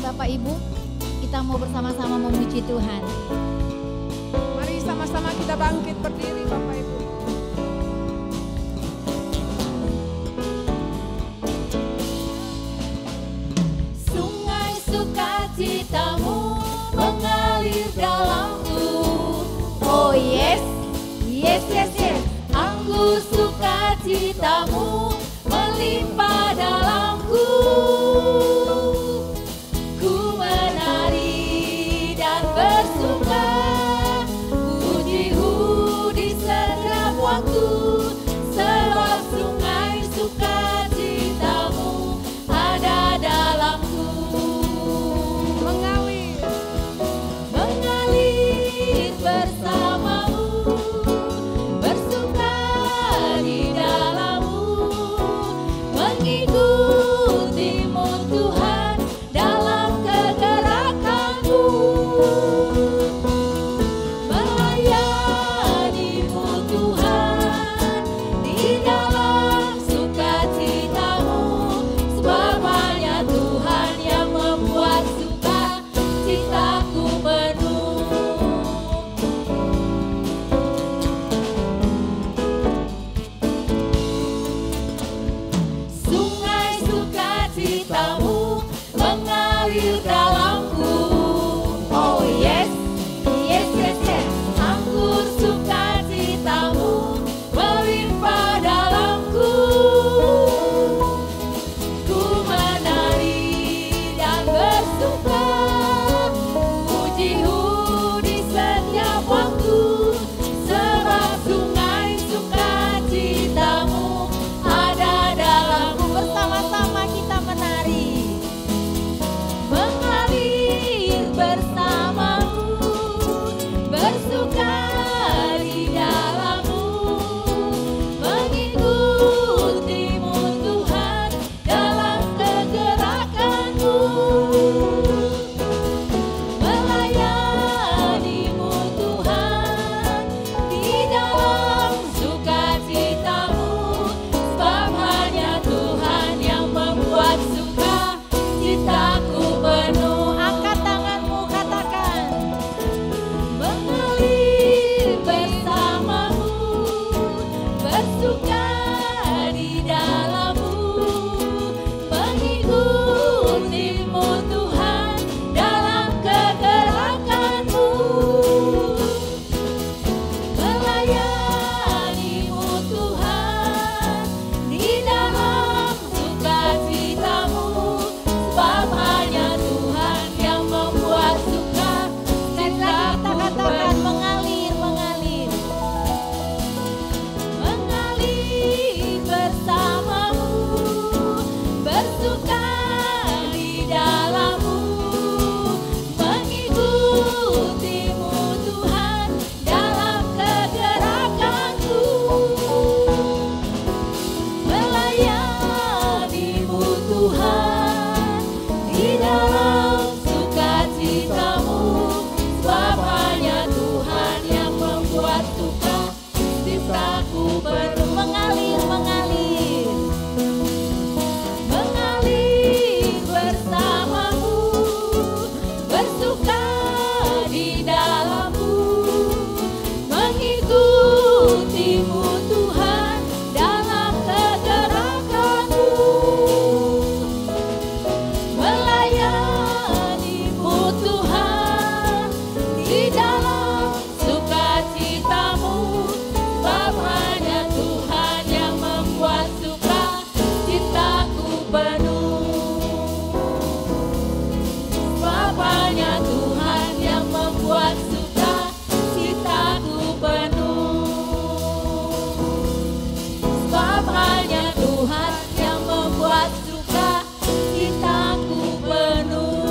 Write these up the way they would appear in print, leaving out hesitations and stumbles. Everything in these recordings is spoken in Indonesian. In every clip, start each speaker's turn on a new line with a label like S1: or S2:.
S1: Bapak Ibu, kita mau bersama-sama memuji Tuhan.
S2: Mari sama-sama kita bangkit berdiri Bapak Ibu.
S1: Sungai sukacitamu mengalir dalamku. Oh yes, yes, yes, yes. Anggur sukacitamu melimpah dalamku. Ku menari dan bersuka, pujimu di setiap waktu. Sebab sungai sukacitamu ada dalamku. Mengalir bersamamu, bersuka di dalammu, mengikutimu Tuhan dalam kegerakanmu, melayanimu Tuhan di dalam sukacitamu, sebab hanya Tuhan yang membuat sukacitaku penuh. Sungai sukacitamu mengalir dalamku. Oh yes, yes, yes, yes. Anggur sukacitamu melimpah dalamku. Ku menari dan bersuka, pujimu di setiap waktu. Sebab sungai sukacitamu ada dalamku. Bersama-sama kita menari, mengalir bersamamu, bersuka di dalammu, mengikutimu Tuhan dalam kegerakanmu, melayanimu Tuhan di dalam sukacitamu, sebab hanya Tuhan yang membuat sukacitaku penuh. Angkat tanganmu, katakan, mengalir bersamamu, bersuka di dalammu, mengikutimu Tuhan dalam kegerakanmu, melayanimu Tuhan di dalam sukacitamu, sebab hanya Tuhan yang membuat sukacitaku penuh. Mengalir, mengalir, mengalir bersamamu, bersuka di dalammu, mengikutimu Tuhan dalam kegerakanku, melayanimu Tuhan di dalam sukacitamu, sebab hanya Tuhan yang membuat sukacitaku penuh. Mengalir, mengalir, mengalir bersamamu, bersuka di dalammu, mengikutimu Tuhan dalam kegerakanmu, melayanimu Tuhan di dalam sukacitamu, sebab hanya Tuhan yang membuat sukacitaku penuh. Sebab hanya Tuhan yang membuat sukacitaku penuh. Sebab hanya Tuhan yang membuat sukacitaku penuh.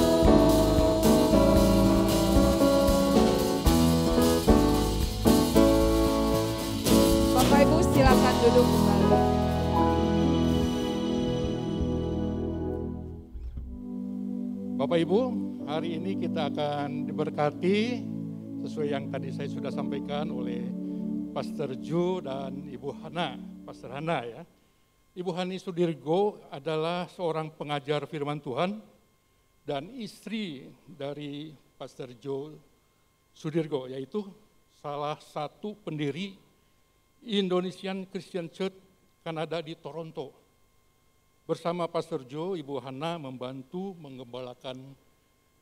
S2: Bapak Ibu silakan duduk kembali.
S3: Bapak Ibu, hari ini kita akan diberkati sesuai yang tadi saya sudah sampaikan oleh Pastor Ju dan Ibu Hana, Pastor Hana ya. Ibu Hani Sudirgo adalah seorang pengajar firman Tuhan dan istri dari Pastor Joe Sudirgo, yaitu salah satu pendiri Indonesian Christian Church Kanada di Toronto. Bersama Pastor Joe, Ibu Hana membantu mengembalakan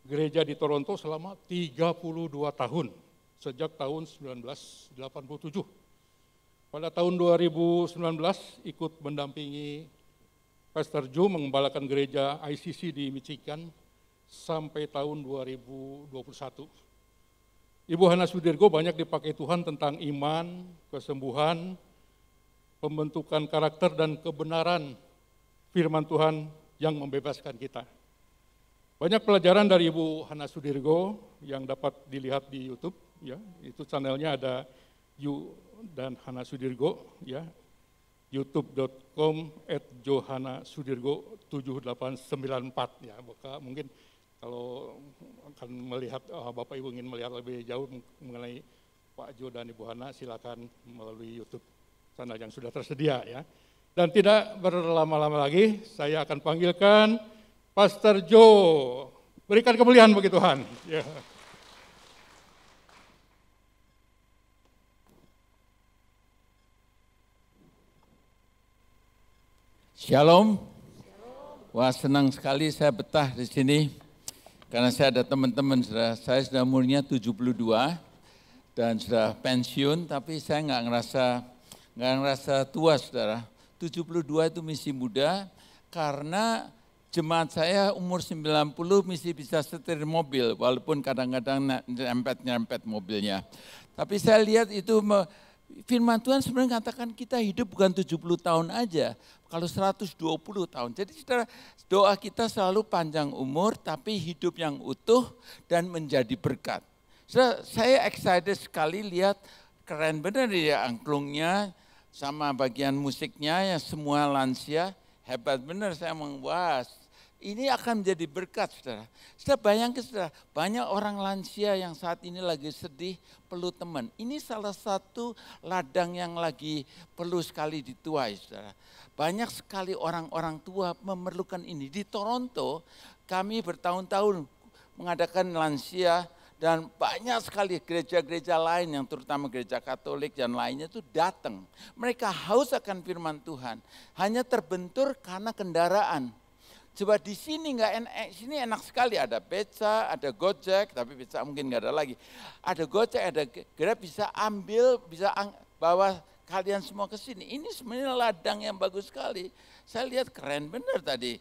S3: gereja di Toronto selama 32 tahun, sejak tahun 1987. Pada tahun 2019 ikut mendampingi Pastor Joe mengembalakan gereja ICC di Michigan sampai tahun 2021. Ibu Hana Sudirgo banyak dipakai Tuhan tentang iman, kesembuhan, pembentukan karakter dan kebenaran firman Tuhan yang membebaskan kita. Banyak pelajaran dari Ibu Hana Sudirgo yang dapat dilihat di YouTube, ya. Itu channelnya ada Yu dan Hana Sudirgo, ya. youtube.com/johanasudirgo7894, ya. Mungkin kalau akan melihat, Bapak Ibu ingin melihat lebih jauh mengenai Pak Jo dan Ibu Hana, silakan melalui YouTube channel yang sudah tersedia, ya. Dan tidak berlama-lama lagi, saya akan panggilkan Pastor Joe. Berikan kemuliaan bagi Tuhan. Ya.
S4: Shalom. Wah, senang sekali saya betah di sini. Karena saya ada teman-teman, saya sudah umurnya 72 dan sudah pensiun, tapi saya nggak ngerasa tua, saudara. 72 itu misi muda, karena jemaat saya umur 90 mesti bisa setir mobil, walaupun kadang-kadang nyerempet mobilnya. Tapi saya lihat itu firman Tuhan sebenarnya katakan kita hidup bukan 70 tahun aja, kalau 120 tahun. Jadi saudara, doa kita selalu panjang umur, tapi hidup yang utuh dan menjadi berkat. Saudara, saya excited sekali lihat, keren benar ya angklungnya, sama bagian musiknya, ya semua lansia, hebat benar. Saya wah, ini akan menjadi berkat, saudara. Saudara bayangkan, saudara, banyak orang lansia yang saat ini lagi sedih, perlu teman. Ini salah satu ladang yang lagi perlu sekali dituai, saudara. Banyak sekali orang-orang tua memerlukan ini. Di Toronto, kami bertahun-tahun mengadakan lansia, dan banyak sekali gereja-gereja lain yang terutama gereja Katolik dan lainnya itu datang. Mereka haus akan firman Tuhan, hanya terbentur karena kendaraan. Coba di sini nggak enak, sini enak sekali, ada beca, ada Gojek, tapi beca mungkin nggak ada lagi. Ada Gojek, ada Grab, bisa ambil, bisa bawa kalian semua ke sini. Ini sebenarnya ladang yang bagus sekali. Saya lihat keren benar tadi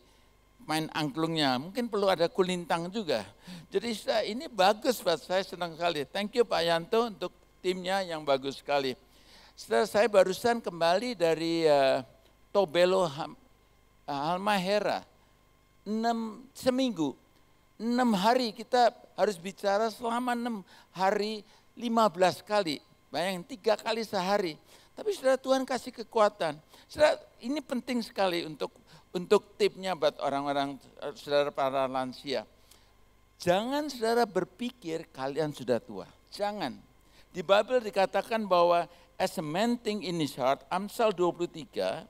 S4: main angklungnya, mungkin perlu ada kulintang juga. Jadi ini bagus, Pak, saya senang sekali. Thank you Pak Yanto untuk timnya yang bagus sekali. Setelah saya barusan kembali dari Tobelo Halmahera. 6 hari kita harus bicara selama 6 hari 15 kali. Bayangin 3 kali sehari. Tapi saudara, Tuhan kasih kekuatan. Saudara, ini penting sekali untuk tipnya buat orang-orang saudara para lansia. Jangan saudara berpikir kalian sudah tua. Jangan. Di Bible dikatakan bahwa as a man think in his heart, Amsal 23,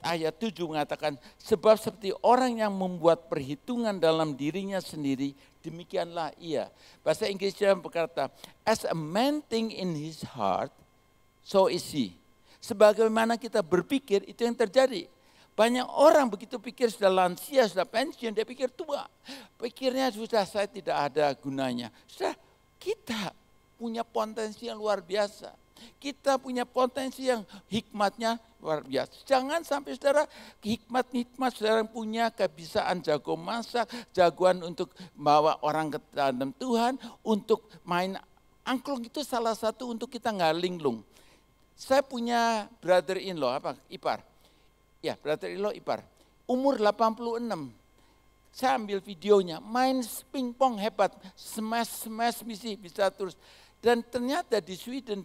S4: ayat 7 mengatakan, sebab seperti orang yang membuat perhitungan dalam dirinya sendiri, demikianlah ia. Bahasa Inggrisnya berkata, as a man think in his heart, so is he. Sebagaimana kita berpikir, itu yang terjadi. Banyak orang begitu pikir sudah lansia, sudah pensiun, dia pikir tua. Pikirnya sudah saya tidak ada gunanya. Sudah, kita punya potensi yang luar biasa. Kita punya potensi yang hikmatnya luar biasa. Jangan sampai saudara, hikmat saudara yang punya kebiasaan jago masak, jagoan untuk bawa orang ke dalam Tuhan, untuk main angklung, itu salah satu untuk kita nggak linglung. Saya punya brother-in-law, ipar. Ya, brother-in-law ipar. Umur 86. Saya ambil videonya, main pingpong hebat, smash bisa terus. Dan ternyata di Sweden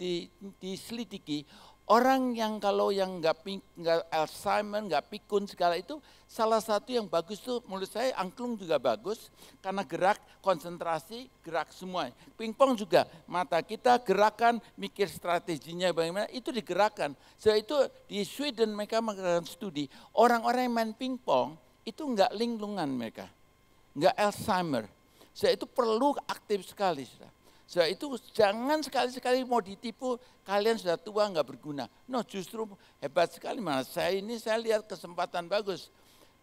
S4: diselidiki, orang yang kalau yang nggak Alzheimer, nggak pikun segala itu, salah satu yang bagus tuh menurut saya angklung juga bagus, karena gerak, konsentrasi, gerak semua. Pingpong juga, mata kita gerakan, mikir strateginya bagaimana, itu digerakkan. So itu di Sweden mereka melakukan studi, orang-orang yang main pingpong itu nggak linglungan mereka. enggak Alzheimer. Saya itu perlu aktif sekali. Saya itu jangan sekali-sekali mau ditipu, kalian sudah tua enggak berguna. No, justru hebat sekali malah saya lihat kesempatan bagus.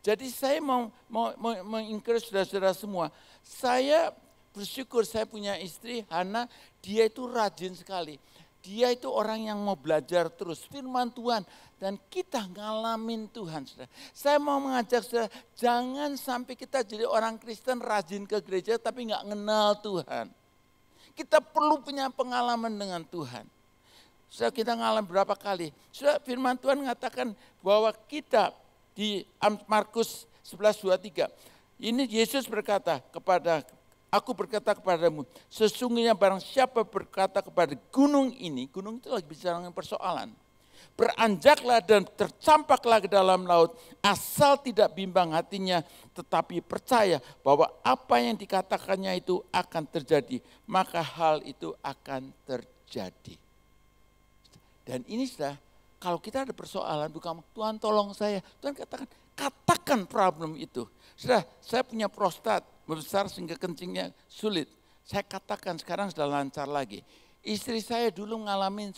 S4: Jadi saya mau encourage saudara-saudara semua. Saya bersyukur saya punya istri Hana, dia itu rajin sekali. Dia itu orang yang mau belajar terus firman Tuhan dan kita ngalamin Tuhan. Saudara. Saya mau mengajak saudara, jangan sampai kita jadi orang Kristen rajin ke gereja tapi nggak kenal Tuhan. Kita perlu punya pengalaman dengan Tuhan. Saudara, kita ngalamin berapa kali. Saudara, firman Tuhan mengatakan bahwa kita di Markus 11:23. Ini Yesus berkata kepada Aku berkata kepadamu, sesungguhnya barang siapa berkata kepada gunung ini, gunung itu lagi bicara dengan persoalan. Beranjaklah dan tercampaklah ke dalam laut, asal tidak bimbang hatinya, tetapi percaya bahwa apa yang dikatakannya itu akan terjadi, maka hal itu akan terjadi. Dan ini sudah, kalau kita ada persoalan, bukan Tuhan tolong saya, Tuhan katakan problem itu. Sudah, saya punya prostat, membesar sehingga kencingnya sulit. Saya katakan sekarang sudah lancar lagi. Istri saya dulu ngalamin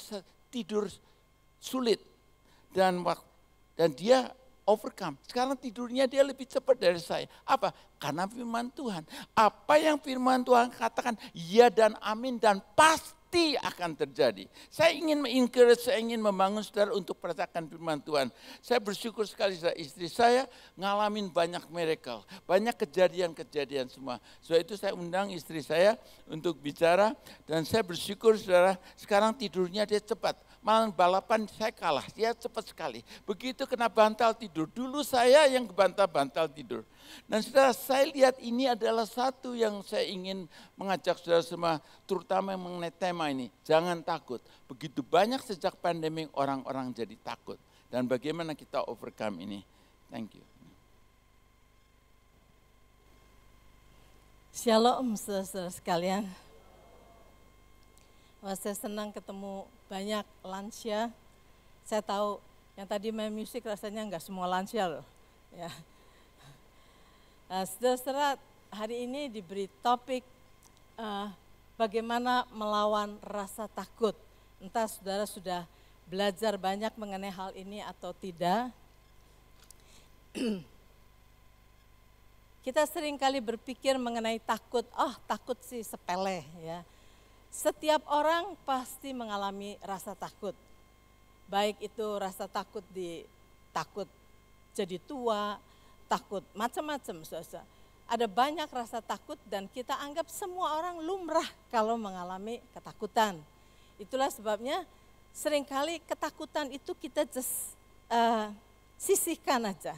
S4: tidur sulit dan dia overcome. Sekarang tidurnya dia lebih cepat dari saya. Apa? Karena firman Tuhan. Apa yang firman Tuhan katakan ya dan amin dan pasti akan terjadi. Saya ingin mengencourage, saya ingin membangun saudara untuk percakapan firman Tuhan. Saya bersyukur sekali saudara, istri saya ngalamin banyak miracle, banyak kejadian-kejadian semua. Sebab itu saya undang istri saya untuk bicara dan saya bersyukur saudara, sekarang tidurnya dia cepat. Malah balapan saya kalah, dia cepat sekali. Begitu kena bantal tidur, dulu saya yang bantal tidur. Dan saudara, saya lihat ini adalah satu yang saya ingin mengajak saudara semua, terutama yang mengenai tema ini. Jangan takut, begitu banyak sejak pandemi orang-orang jadi takut. Dan bagaimana kita overcome ini. Thank you.
S1: Shalom saudara-saudara sekalian. Wah, saya senang ketemu banyak lansia. Saya tahu yang tadi main musik rasanya enggak semua lansia loh. Ya. Saudara-saudara, hari ini diberi topik bagaimana melawan rasa takut. Entah saudara sudah belajar banyak mengenai hal ini atau tidak. Kita sering kali berpikir mengenai takut, takut sih sepele ya. Setiap orang pasti mengalami rasa takut. Baik itu rasa takut takut jadi tua, takut macam-macam. Ada banyak rasa takut dan kita anggap semua orang lumrah kalau mengalami ketakutan. Itulah sebabnya seringkali ketakutan itu kita just sisihkan aja.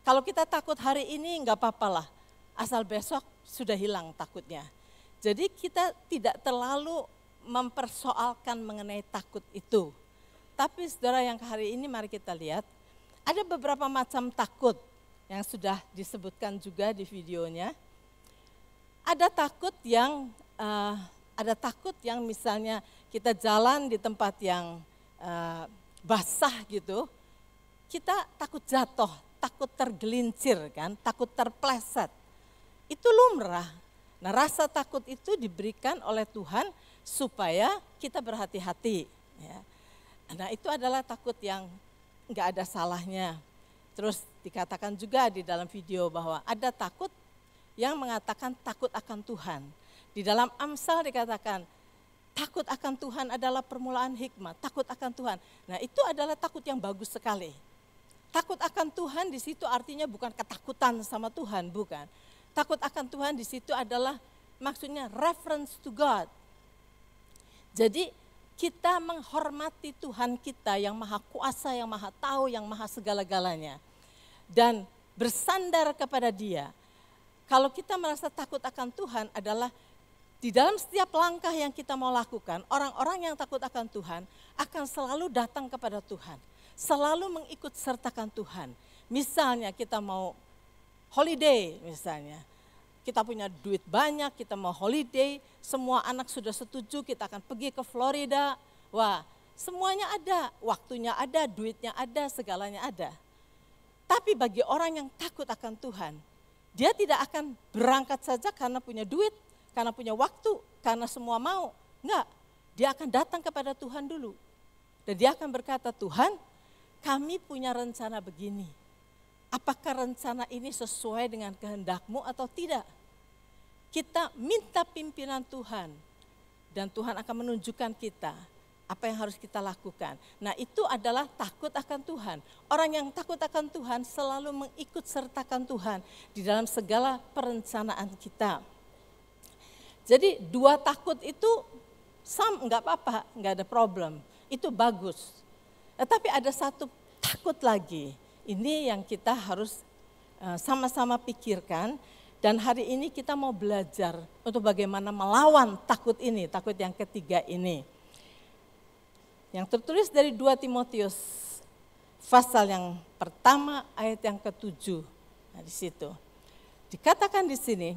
S1: Kalau kita takut hari ini enggak apa-apalah, asal besok sudah hilang takutnya. Jadi kita tidak terlalu mempersoalkan mengenai takut itu. Tapi saudara yang hari ini mari kita lihat, ada beberapa macam takut yang sudah disebutkan juga di videonya. Ada takut yang misalnya kita jalan di tempat yang basah gitu, kita takut jatuh, takut tergelincir kan, takut terpleset. Itu lumrah. Nah, rasa takut itu diberikan oleh Tuhan supaya kita berhati-hati. Ya. Nah, itu adalah takut yang enggak ada salahnya. Terus dikatakan juga di dalam video bahwa ada takut yang mengatakan takut akan Tuhan. Di dalam Amsal dikatakan takut akan Tuhan adalah permulaan hikmat, takut akan Tuhan. Nah, itu adalah takut yang bagus sekali. Takut akan Tuhan di situ artinya bukan ketakutan sama Tuhan, bukan. Takut akan Tuhan di situ adalah maksudnya reference to God. Jadi kita menghormati Tuhan kita yang maha kuasa, yang maha tahu, yang maha segala-galanya. Dan bersandar kepada Dia. Kalau kita merasa takut akan Tuhan adalah di dalam setiap langkah yang kita mau lakukan, orang-orang yang takut akan Tuhan akan selalu datang kepada Tuhan. Selalu mengikut sertakan Tuhan. Misalnya kita mau holiday misalnya, kita punya duit banyak, kita mau holiday, semua anak sudah setuju kita akan pergi ke Florida. Wah, semuanya ada, waktunya ada, duitnya ada, segalanya ada. Tapi bagi orang yang takut akan Tuhan, Dia tidak akan berangkat saja karena punya duit, karena punya waktu, karena semua mau. Enggak, dia akan datang kepada Tuhan dulu. Dan dia akan berkata, Tuhan, kami punya rencana begini. Apakah rencana ini sesuai dengan kehendak-Mu atau tidak? Kita minta pimpinan Tuhan. Dan Tuhan akan menunjukkan kita apa yang harus kita lakukan. Nah, itu adalah takut akan Tuhan. Orang yang takut akan Tuhan selalu mengikut sertakan Tuhan di dalam segala perencanaan kita. Jadi 2 takut itu enggak apa-apa, enggak ada problem. Itu bagus. Tetapi ada 1 takut lagi. Ini yang kita harus sama-sama pikirkan. Dan hari ini kita mau belajar untuk bagaimana melawan takut ini, takut yang ketiga ini. Yang tertulis dari 2 Timotius pasal yang pertama ayat yang ke-7. Nah, di situ dikatakan di sini,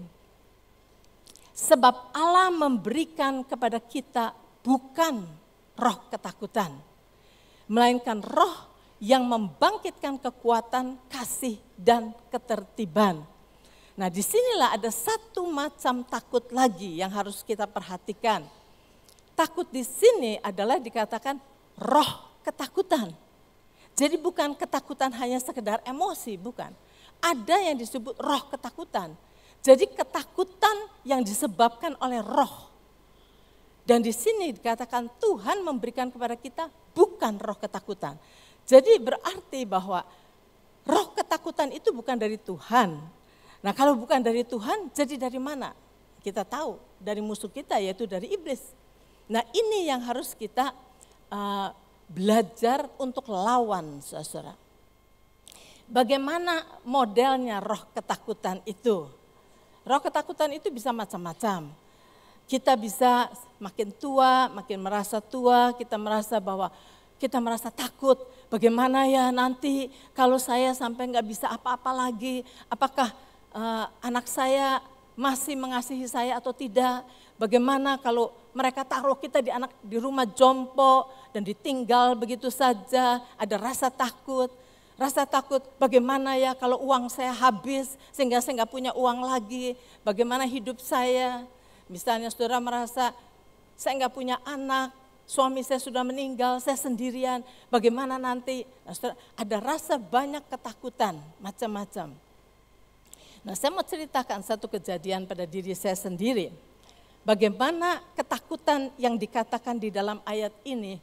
S1: sebab Allah memberikan kepada kita bukan roh ketakutan, melainkan roh yang membangkitkan kekuatan, kasih, dan ketertiban. Nah, disinilah ada 1 macam takut lagi yang harus kita perhatikan. Takut di sini adalah dikatakan roh ketakutan. Jadi bukan ketakutan hanya sekedar emosi, bukan. Ada yang disebut roh ketakutan. Jadi ketakutan yang disebabkan oleh roh. Dan di sini dikatakan Tuhan memberikan kepada kita bukan roh ketakutan. Jadi berarti bahwa roh ketakutan itu bukan dari Tuhan. Nah, kalau bukan dari Tuhan, jadi dari mana? Kita tahu dari musuh kita, yaitu dari iblis. Nah, ini yang harus kita belajar untuk lawan, saudara. Bagaimana modelnya roh ketakutan itu? Roh ketakutan itu bisa macam-macam. Kita bisa makin tua, makin merasa tua, kita merasa takut. Bagaimana ya nanti kalau saya sampai nggak bisa apa-apa lagi? Apakah anak saya masih mengasihi saya atau tidak? Bagaimana kalau mereka taruh kita di rumah jompo dan ditinggal begitu saja? Ada rasa takut. Rasa takut bagaimana ya kalau uang saya habis sehingga saya nggak punya uang lagi. Bagaimana hidup saya? Misalnya saudara merasa saya nggak punya anak, suami saya sudah meninggal, saya sendirian. Bagaimana nanti? Nah, saudara, ada rasa banyak ketakutan macam-macam. Nah, saya mau ceritakan satu kejadian pada diri saya sendiri. Bagaimana ketakutan yang dikatakan di dalam ayat ini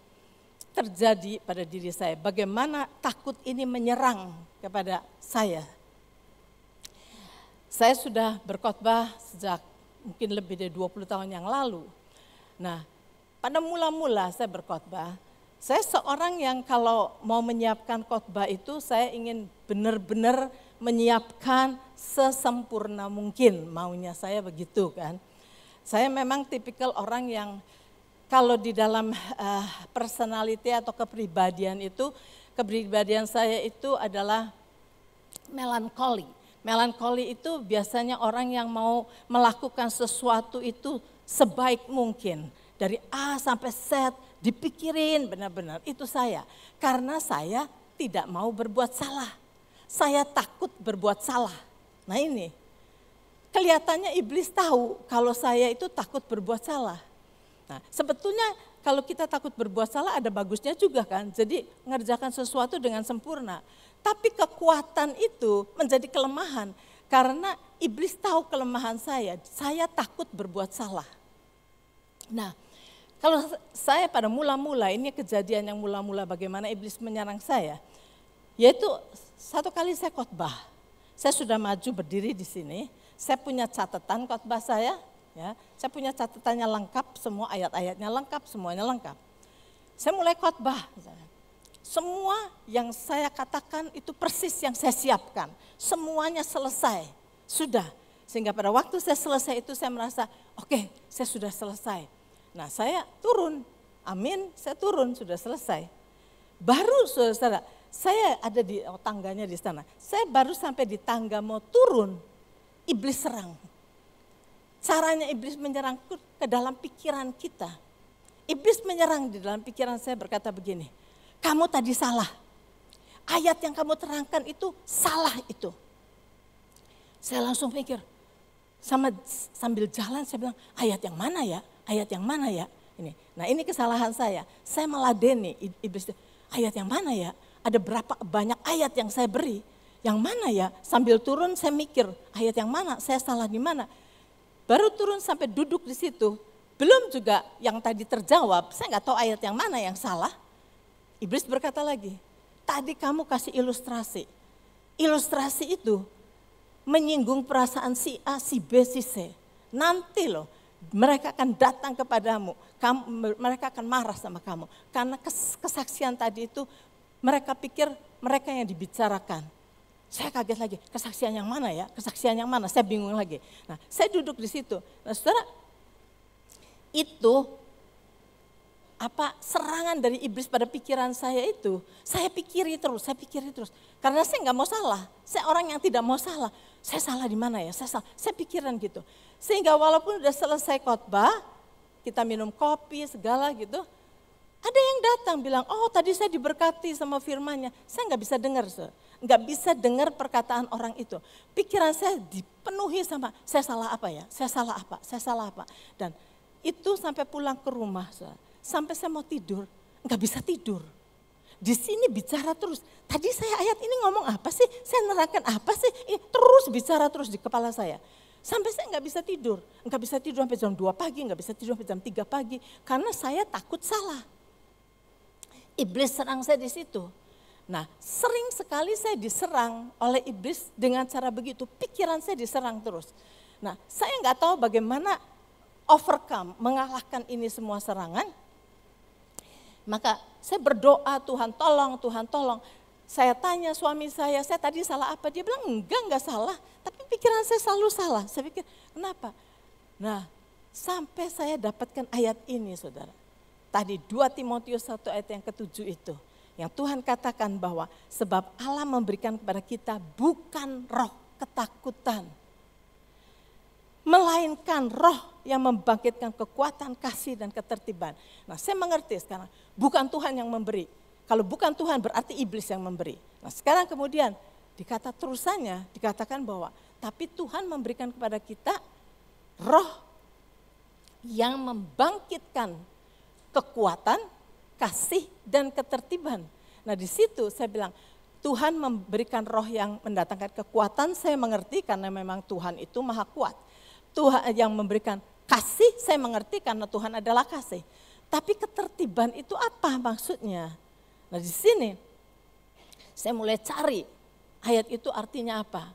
S1: terjadi pada diri saya. Bagaimana takut ini menyerang kepada saya. Saya sudah berkhotbah sejak mungkin lebih dari 20 tahun yang lalu. Nah, pada mula-mula saya berkhotbah, saya seorang yang kalau mau menyiapkan khotbah itu saya ingin benar-benar menyiapkan sesempurna mungkin, maunya saya begitu kan. Saya memang tipikal orang yang kalau di dalam personality atau kepribadian itu, kepribadian saya itu adalah melankoli. Melankoli itu biasanya orang yang mau melakukan sesuatu itu sebaik mungkin. Dari A sampai Z dipikirin benar-benar, itu saya. Karena saya tidak mau berbuat salah. Saya takut berbuat salah. Nah ini, kelihatannya iblis tahu kalau saya itu takut berbuat salah. Nah, sebetulnya kalau kita takut berbuat salah ada bagusnya juga kan. Jadi mengerjakan sesuatu dengan sempurna. Tapi kekuatan itu menjadi kelemahan karena iblis tahu kelemahan saya. Saya takut berbuat salah. Nah, kalau saya pada mula-mula, ini kejadian yang mula-mula bagaimana iblis menyerang saya. Yaitu satu kali saya khotbah. Saya sudah maju berdiri di sini. Saya punya catatan khotbah saya. Ya, saya punya catatannya lengkap, semua ayat-ayatnya lengkap, semuanya lengkap. Saya mulai khotbah. Semua yang saya katakan itu persis yang saya siapkan. Semuanya selesai, sudah. Sehingga pada waktu saya selesai itu saya merasa, oke, saya sudah selesai. Nah saya turun, amin, saya turun, sudah selesai. Baru saudara, saya ada di tangganya di sana. Saya baru sampai di tangga mau turun, iblis serang. Caranya iblis menyerang ke dalam pikiran kita. Iblis menyerang di dalam pikiran saya berkata begini, kamu tadi salah. Ayat yang kamu terangkan itu salah itu. Saya langsung pikir, sambil jalan saya bilang, ayat yang mana ya? Ayat yang mana ya? Nah ini kesalahan saya. Saya meladeni iblis. Ayat yang mana ya? Ada berapa banyak ayat yang saya beri? Yang mana ya? Sambil turun saya mikir, ayat yang mana? Saya salah di mana? Baru turun sampai duduk di situ. Belum juga yang tadi terjawab, saya nggak tahu ayat yang mana yang salah. Iblis berkata lagi, tadi kamu kasih ilustrasi. Ilustrasi itu menyinggung perasaan si A, si B, si C. Nanti loh mereka akan datang kepadamu, mereka akan marah sama kamu. Karena kesaksian tadi itu mereka pikir mereka yang dibicarakan. Saya kaget lagi, kesaksian yang mana ya? Kesaksian yang mana? Saya bingung lagi. Nah saya duduk di situ. Nah saudara, itu serangan dari iblis pada pikiran saya itu, saya pikiri terus. Karena saya nggak mau salah, saya orang yang tidak mau salah. Saya salah di mana ya? Saya pikiran gitu. Sehingga walaupun udah selesai khotbah, kita minum kopi segala gitu, ada yang datang bilang, oh tadi saya diberkati sama firman-Nya. Saya nggak bisa dengar, nggak bisa dengar perkataan orang itu. Pikiran saya dipenuhi sama, saya salah apa ya? Saya salah apa? Dan itu sampai pulang ke rumah, sampai saya mau tidur, nggak bisa tidur. Di sini bicara terus. Tadi saya ayat ini ngomong apa sih? Saya nerangkan apa sih? Ini terus bicara terus di kepala saya. Sampai saya nggak bisa tidur. Nggak bisa tidur sampai jam 2 pagi, nggak bisa tidur sampai jam 3 pagi. Karena saya takut salah. Iblis serang saya di situ. Nah sering sekali saya diserang oleh iblis dengan cara begitu. Pikiran saya diserang terus. Nah saya nggak tahu bagaimana overcome, mengalahkan ini semua serangan. Maka saya berdoa, Tuhan tolong. Saya tanya suami saya tadi salah apa? Dia bilang enggak salah. Tapi pikiran saya selalu salah. Saya pikir kenapa? Nah sampai saya dapatkan ayat ini saudara. Tadi 2 Timotius 1 ayat yang ke-7 itu. Yang Tuhan katakan bahwa sebab Allah memberikan kepada kita bukan roh ketakutan. Melainkan roh yang membangkitkan kekuatan, kasih, dan ketertiban. Nah saya mengerti sekarang, bukan Tuhan yang memberi. Kalau bukan Tuhan berarti iblis yang memberi. Nah sekarang kemudian terusannya dikatakan bahwa, tapi Tuhan memberikan kepada kita roh yang membangkitkan kekuatan, kasih, dan ketertiban. Nah di situ saya bilang, Tuhan memberikan roh yang mendatangkan kekuatan, saya mengerti karena memang Tuhan itu maha kuat. Tuhan yang memberikan kasih, saya mengerti karena Tuhan adalah kasih. Tapi ketertiban itu apa maksudnya? Nah di sini saya mulai cari ayat itu artinya apa.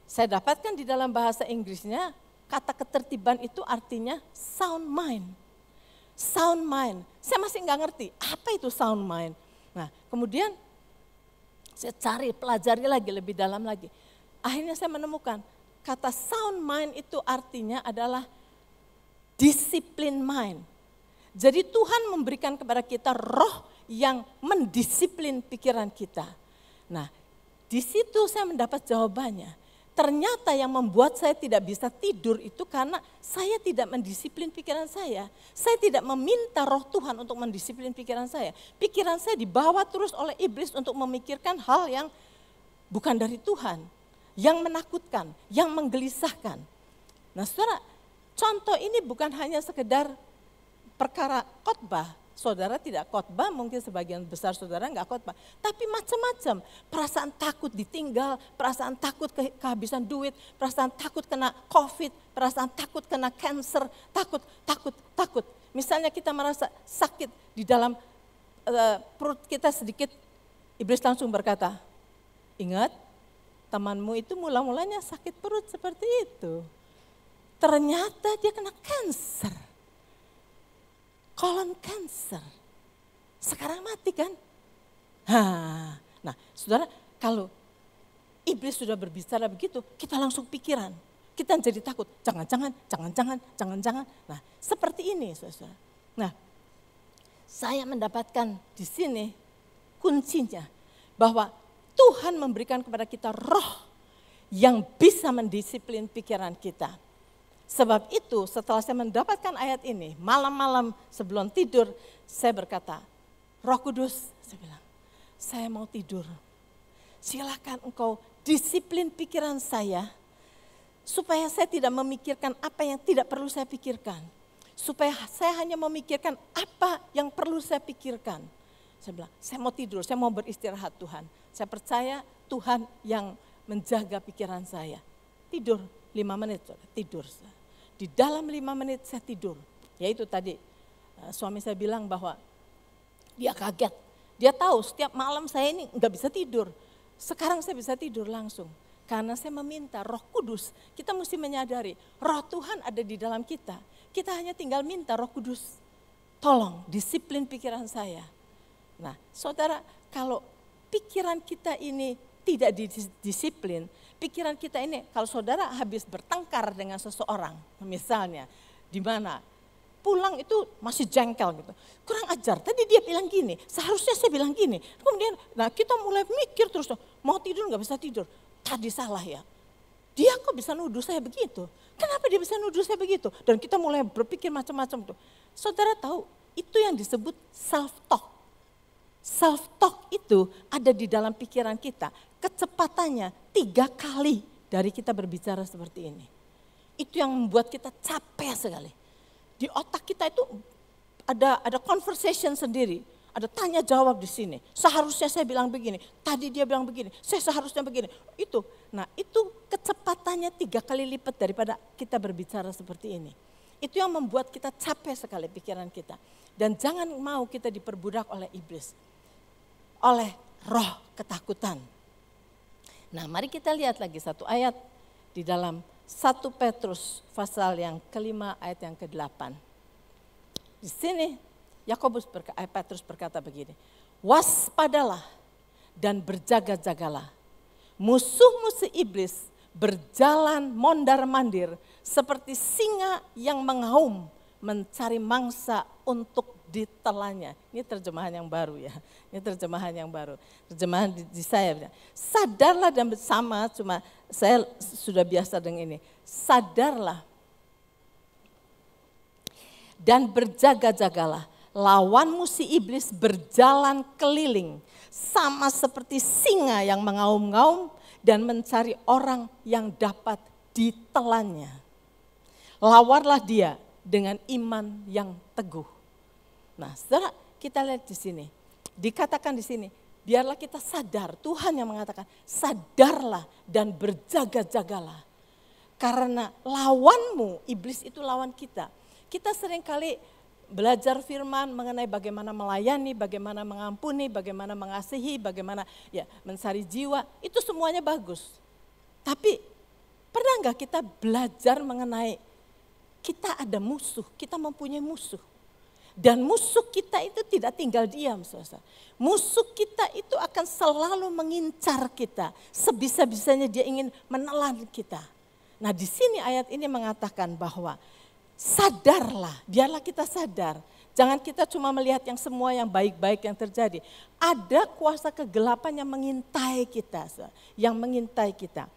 S1: Saya dapatkan di dalam bahasa Inggrisnya kata ketertiban itu artinya sound mind. Sound mind, saya masih nggak ngerti apa itu sound mind. Nah kemudian saya cari, pelajari lagi lebih dalam lagi. Akhirnya saya menemukan kata sound mind itu artinya adalah disiplin mind. Jadi Tuhan memberikan kepada kita roh yang mendisiplin pikiran kita. Nah, di situ saya mendapat jawabannya. Ternyata yang membuat saya tidak bisa tidur itu karena saya tidak mendisiplin pikiran saya. Saya tidak meminta roh Tuhan untuk mendisiplin pikiran saya. Pikiran saya dibawa terus oleh iblis untuk memikirkan hal yang bukan dari Tuhan. Yang menakutkan, yang menggelisahkan. Nah saudara, contoh ini bukan hanya sekedar perkara khotbah. Saudara tidak khotbah, mungkin sebagian besar saudara enggak khotbah. Tapi macam-macam, perasaan takut ditinggal, perasaan takut kehabisan duit, perasaan takut kena COVID, perasaan takut kena cancer, takut. Misalnya kita merasa sakit di dalam perut kita sedikit, iblis langsung berkata, ingat temanmu itu mula-mulanya sakit perut seperti itu. Ternyata dia kena cancer. Colon cancer. Sekarang mati kan? Nah saudara, kalau iblis sudah berbicara begitu, kita langsung pikiran. Kita jadi takut, jangan-jangan. Nah seperti ini saudara. Nah saya mendapatkan di sini kuncinya bahwa Tuhan memberikan kepada kita roh yang bisa mendisiplin pikiran kita. Sebab itu setelah saya mendapatkan ayat ini, malam-malam sebelum tidur saya berkata, Roh Kudus, saya bilang, saya mau tidur. Silakan engkau disiplin pikiran saya supaya saya tidak memikirkan apa yang tidak perlu saya pikirkan. Supaya saya hanya memikirkan apa yang perlu saya pikirkan. Saya bilang, saya mau tidur, saya mau beristirahat Tuhan. Saya percaya Tuhan yang menjaga pikiran saya. Tidur 5 menit, tidur. Di dalam 5 menit saya tidur. Yaitu tadi suami saya bilang bahwa dia kaget. Dia tahu setiap malam saya ini nggak bisa tidur. Sekarang saya bisa tidur langsung. Karena saya meminta Roh Kudus, kita mesti menyadari Roh Tuhan ada di dalam kita. Kita hanya tinggal minta Roh Kudus, tolong disiplin pikiran saya. Nah, saudara, kalau pikiran kita ini tidak didisiplin, pikiran kita ini, kalau saudara habis bertengkar dengan seseorang, misalnya, di mana pulang itu masih jengkel gitu, kurang ajar, tadi dia bilang gini, seharusnya saya bilang gini, kemudian nah kita mulai mikir terus, mau tidur nggak bisa tidur, tadi salah ya, dia kok bisa nuduh saya begitu, kenapa dia bisa nuduh saya begitu, dan kita mulai berpikir macam-macam tuh. Saudara tahu, itu yang disebut self-talk. Self-talk itu ada di dalam pikiran kita, kecepatannya 3 kali dari kita berbicara seperti ini. Itu yang membuat kita capek sekali. Di otak kita itu ada conversation sendiri, ada tanya jawab di sini. Seharusnya saya bilang begini, tadi dia bilang begini, saya seharusnya begini. Itu, nah itu kecepatannya 3 kali lipat daripada kita berbicara seperti ini. Itu yang membuat kita capek sekali pikiran kita. Dan jangan mau kita diperbudak oleh iblis. Oleh roh ketakutan. Nah, mari kita lihat lagi satu ayat di dalam 1 Petrus pasal yang kelima ayat yang ke-8. Di sini Petrus berkata begini, waspadalah dan berjaga-jagalah. Musuh-musuh iblis berjalan mondar-mandir seperti singa yang mengaum mencari mangsa untuk ditelannya. Ini terjemahan yang baru ya. Ini terjemahan yang baru. Terjemahan di saya. Sadarlah dan bersama, cuma saya sudah biasa dengan ini. Sadarlah dan berjaga-jagalah. Lawanmu si iblis berjalan keliling sama seperti singa yang mengaum-ngaum dan mencari orang yang dapat ditelannya. Lawanlah dia dengan iman yang teguh. Nah, saudara, kita lihat di sini. Dikatakan di sini, biarlah kita sadar, Tuhan yang mengatakan, sadarlah dan berjaga-jagalah. Karena lawanmu, iblis itu lawan kita. Kita seringkali belajar firman mengenai bagaimana melayani, bagaimana mengampuni, bagaimana mengasihi, bagaimana ya mencari jiwa, itu semuanya bagus. Tapi pernah enggak kita belajar mengenai kita ada musuh, kita mempunyai musuh. Dan musuh kita itu tidak tinggal diam, saudara. Musuh kita itu akan selalu mengincar kita. Sebisa-bisanya dia ingin menelan kita. Nah, di sini ayat ini mengatakan bahwa sadarlah, biarlah kita sadar. Jangan kita cuma melihat yang semua yang baik-baik yang terjadi. Ada kuasa kegelapan yang mengintai kita, saudara, yang mengintai kita.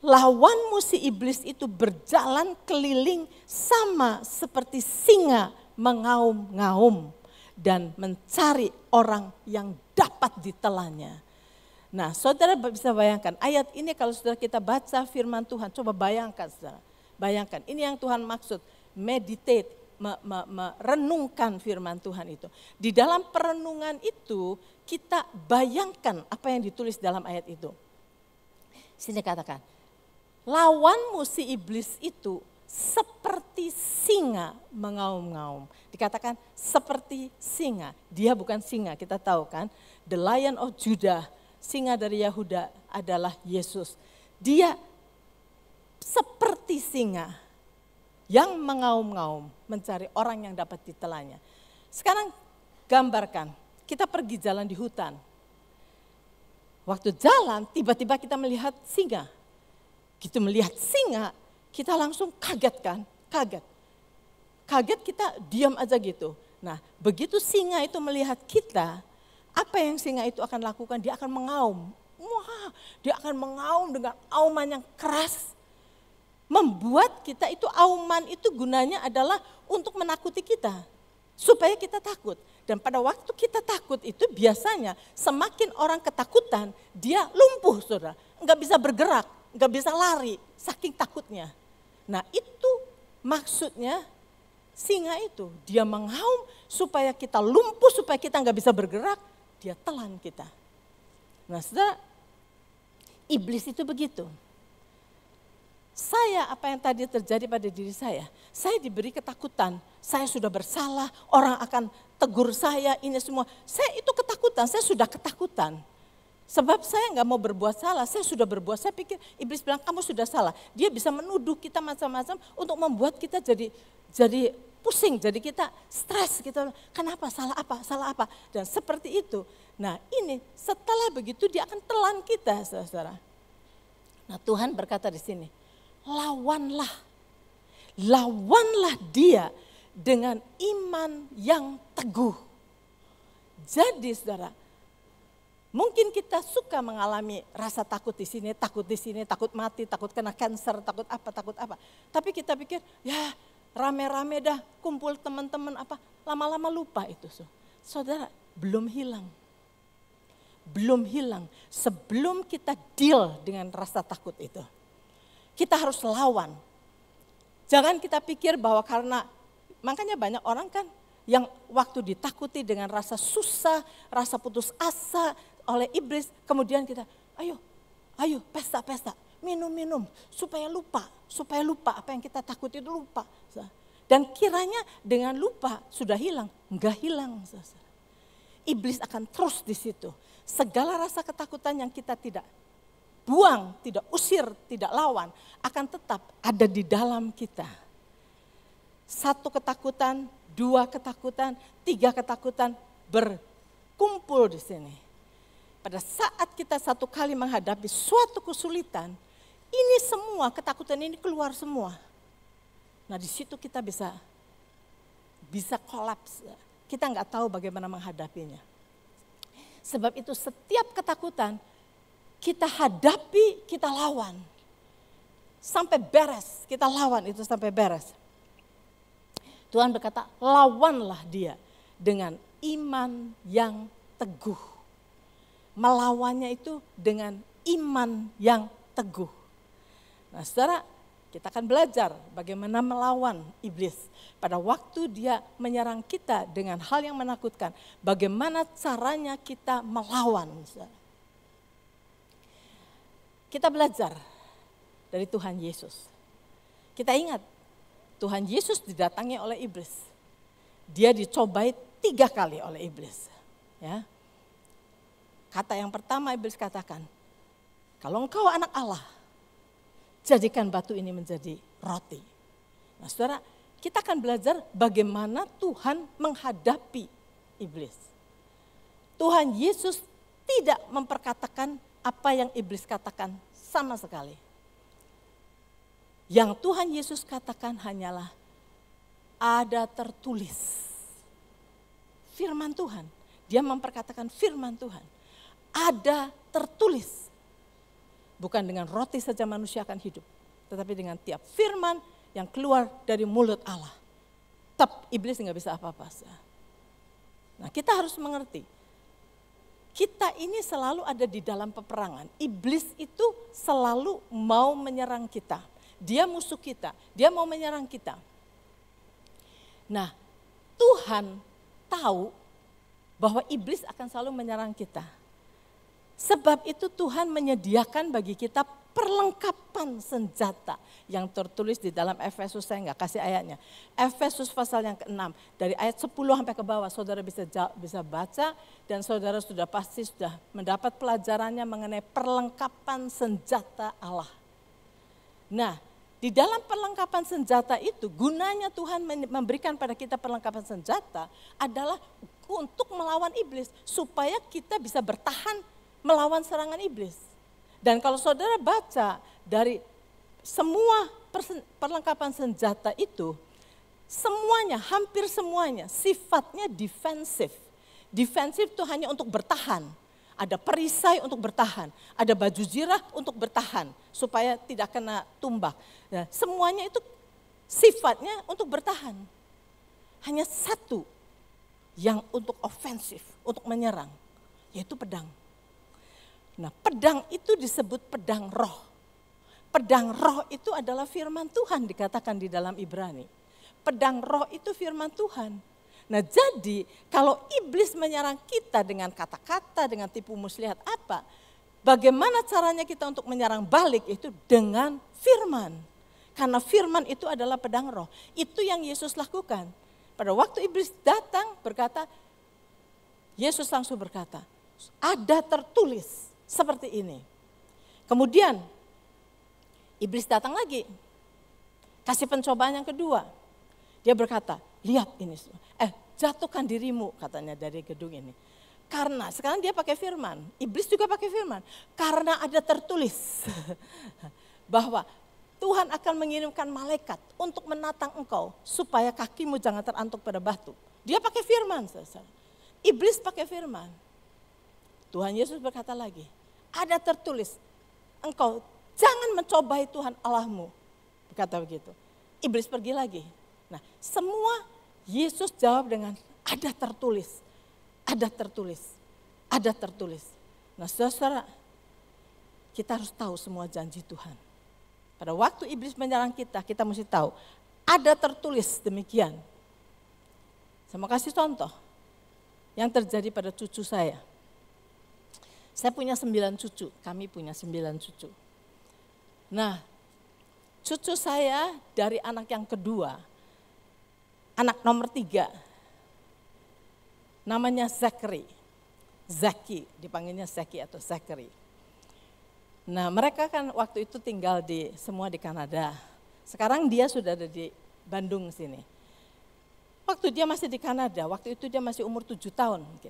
S1: Lawanmu si iblis itu berjalan keliling sama seperti singa mengaum-ngaum dan mencari orang yang dapat ditelannya. Nah, saudara bisa bayangkan ayat ini kalau saudara kita baca firman Tuhan, coba bayangkan saudara. Bayangkan, ini yang Tuhan maksud, meditate, merenungkan firman Tuhan itu. Di dalam perenungan itu kita bayangkan apa yang ditulis dalam ayat itu. Sini katakan, lawanmu si iblis itu seperti singa mengaum-ngaum. Dikatakan seperti singa. Dia bukan singa, kita tahu kan. The Lion of Judah, singa dari Yehuda adalah Yesus. Dia seperti singa yang mengaum-ngaum mencari orang yang dapat ditelannya. Sekarang gambarkan, kita pergi jalan di hutan. Waktu jalan tiba-tiba kita melihat singa. Gitu melihat singa, kita langsung kaget kan, kaget. Kaget kita diam aja gitu. Nah, begitu singa itu melihat kita, apa yang singa itu akan lakukan? Dia akan mengaum. Wah, dia akan mengaum dengan auman yang keras. Membuat kita itu, auman itu gunanya adalah untuk menakuti kita. Supaya kita takut. Dan pada waktu kita takut itu biasanya semakin orang ketakutan, dia lumpuh saudara. Enggak bisa bergerak. nggak bisa lari, saking takutnya. Nah itu maksudnya singa itu, dia mengaum supaya kita lumpuh, supaya kita nggak bisa bergerak, dia telan kita. Nah saudara, iblis itu begitu. Saya, apa yang tadi terjadi pada diri saya diberi ketakutan, saya sudah bersalah, orang akan tegur saya, ini semua. Saya itu ketakutan, saya sudah ketakutan. Sebab saya nggak mau berbuat salah, saya sudah berbuat, saya pikir iblis bilang kamu sudah salah. Dia bisa menuduh kita macam-macam untuk membuat kita jadi pusing, jadi kita stres, kita kenapa, salah apa, dan seperti itu. Nah ini setelah begitu dia akan telan kita, saudara. Nah Tuhan berkata di sini, lawanlah dia dengan iman yang teguh. Jadi saudara, mungkin kita suka mengalami rasa takut di sini, takut mati, takut kena kanker, takut apa. Tapi kita pikir, ya rame-rame dah, kumpul teman-teman apa, lama-lama lupa itu. Saudara, belum hilang. Sebelum kita deal dengan rasa takut itu. Kita harus lawan. Jangan kita pikir bahwa makanya banyak orang kan yang waktu ditakuti dengan rasa susah, rasa putus asa oleh iblis, kemudian kita ayo pesta, minum supaya lupa apa yang kita takuti itu lupa. Dan kiranya dengan lupa sudah hilang, enggak hilang. Iblis akan terus di situ. Segala rasa ketakutan yang kita tidak buang, tidak usir, tidak lawan, akan tetap ada di dalam kita. 1 ketakutan, 2 ketakutan, 3 ketakutan berkumpul di sini. Pada saat kita satu kali menghadapi suatu kesulitan, ini semua ketakutan ini keluar semua. Nah di situ kita bisa kolaps. Kita nggak tahu bagaimana menghadapinya. Sebab itu setiap ketakutan kita hadapi, kita lawan. Sampai beres, kita lawan itu sampai beres. Tuhan berkata, lawanlah dia dengan iman yang teguh. Melawannya itu dengan iman yang teguh. Nah saudara, kita akan belajar bagaimana melawan iblis. Pada waktu dia menyerang kita dengan hal yang menakutkan, bagaimana caranya kita melawan. Saudara. Kita belajar dari Tuhan Yesus. Kita ingat, Tuhan Yesus didatangi oleh iblis. Dia dicobai 3 kali oleh iblis. Ya. Kata yang pertama iblis katakan, kalau engkau anak Allah, jadikan batu ini menjadi roti. Nah saudara, kita akan belajar bagaimana Tuhan menghadapi iblis. Tuhan Yesus tidak memperkatakan apa yang iblis katakan sama sekali. Yang Tuhan Yesus katakan hanyalah ada tertulis. Firman Tuhan, dia memperkatakan firman Tuhan. Ada tertulis. Bukan dengan roti saja manusia akan hidup, tetapi dengan tiap firman yang keluar dari mulut Allah. Tetap iblis nggak bisa apa-apa. Nah kita harus mengerti, kita ini selalu ada di dalam peperangan. Iblis itu selalu mau menyerang kita. Dia musuh kita, dia mau menyerang kita. Nah Tuhan tahu bahwa iblis akan selalu menyerang kita. Sebab itu Tuhan menyediakan bagi kita perlengkapan senjata yang tertulis di dalam Efesus, saya nggak kasih ayatnya. Efesus pasal yang ke-6 dari ayat 10 sampai ke bawah, saudara bisa baca dan saudara sudah pasti sudah mendapat pelajarannya mengenai perlengkapan senjata Allah. Nah, di dalam perlengkapan senjata itu gunanya Tuhan memberikan pada kita perlengkapan senjata adalah untuk melawan iblis supaya kita bisa bertahan melawan serangan iblis. Dan kalau saudara baca dari semua perlengkapan senjata itu, semuanya, hampir semuanya sifatnya defensif. Defensif itu hanya untuk bertahan. Ada perisai untuk bertahan, ada baju zirah untuk bertahan supaya tidak kena tumbak. Nah, semuanya itu sifatnya untuk bertahan. Hanya satu yang untuk ofensif, untuk menyerang, yaitu pedang. Nah, pedang itu disebut pedang roh. pedang roh itu adalah firman Tuhan dikatakan di dalam Ibrani. Pedang roh itu firman Tuhan. Nah jadi kalau iblis menyerang kita dengan kata-kata, dengan tipu muslihat apa, bagaimana caranya kita untuk menyerang balik itu dengan firman. Karena firman itu adalah pedang roh. Itu yang Yesus lakukan. Pada waktu iblis datang berkata, Yesus langsung berkata, ada tertulis seperti ini. Kemudian iblis datang lagi, kasih pencobaan yang kedua. Dia berkata, lihat ini, jatuhkan dirimu katanya dari gedung ini. Karena sekarang dia pakai firman, iblis juga pakai firman. Karena ada tertulis bahwa Tuhan akan mengirimkan malaikat untuk menatang engkau supaya kakimu jangan terantuk pada batu. Dia pakai firman, saudara. Iblis pakai firman. Tuhan Yesus berkata lagi, ada tertulis, engkau jangan mencobai Tuhan Allahmu. Berkata begitu. Iblis pergi lagi. Nah, semua Yesus jawab dengan ada tertulis, ada tertulis, ada tertulis. Nah, saudara, kita harus tahu semua janji Tuhan. Pada waktu iblis menyerang kita, kita mesti tahu ada tertulis demikian. Saya mau kasih contoh yang terjadi pada cucu saya. Saya punya 9 cucu, kami punya 9 cucu. Nah, cucu saya dari anak yang kedua, anak nomor 3, namanya Zachary. Zaki, dipanggilnya Zaki atau Zachary. Nah mereka kan waktu itu tinggal semua di Kanada. Sekarang dia sudah ada di Bandung sini. Waktu dia masih di Kanada, waktu itu dia masih umur 7 tahun mungkin.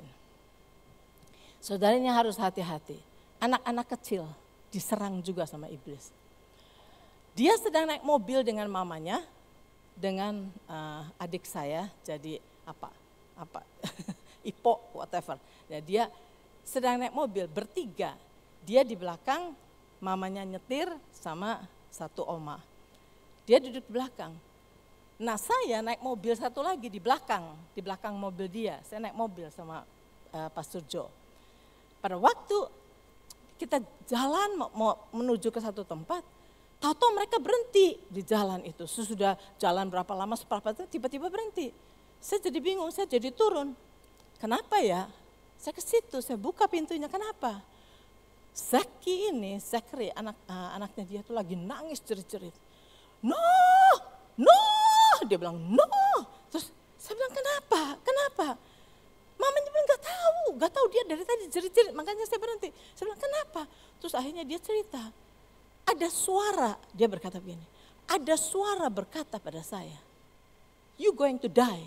S1: Saudaranya harus hati-hati. Anak-anak kecil diserang juga sama iblis. Dia sedang naik mobil dengan mamanya, dengan adik saya, jadi apa Ipo, whatever. Ya, dia sedang naik mobil bertiga. Dia di belakang, mamanya nyetir sama satu oma. Dia duduk di belakang. Nah saya naik mobil satu lagi di belakang mobil dia. Saya naik mobil sama Pastor Joe. Pada waktu kita jalan mau menuju ke satu tempat, tahu-tahu mereka berhenti di jalan itu. Sesudah jalan berapa lama, seperempat tiba-tiba berhenti. Saya jadi bingung, saya jadi turun. Kenapa ya? Saya ke situ, saya buka pintunya, kenapa? Zaki ini, Zachary, anaknya dia tuh lagi nangis jerit-jerit. No, dia bilang no. Terus saya bilang kenapa? Mamanya bilang gak tahu dia dari tadi jerit-jerit, makanya saya berhenti. Saya bilang kenapa? Terus akhirnya dia cerita, ada suara, dia berkata begini, ada suara berkata pada saya, you going to die,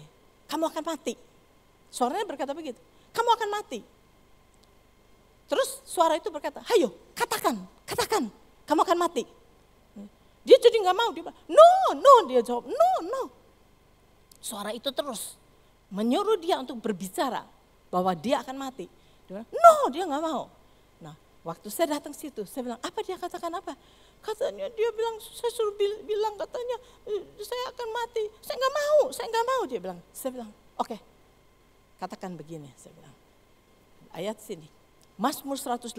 S1: kamu akan mati. Suaranya berkata begitu, kamu akan mati. Terus suara itu berkata, hayo katakan, kamu akan mati. Dia jadi gak mau, dia bilang, no, dia jawab, no. Suara itu terus menyuruh dia untuk berbicara bahwa dia akan mati. Dia bilang, no, dia gak mau. Nah, waktu saya datang situ, saya bilang, apa dia katakan apa? Katanya dia bilang, saya suruh bilang katanya, saya akan mati. Saya gak mau, dia bilang. Saya bilang, oke, katakan begini, saya bilang. Ayat sini. Mazmur 118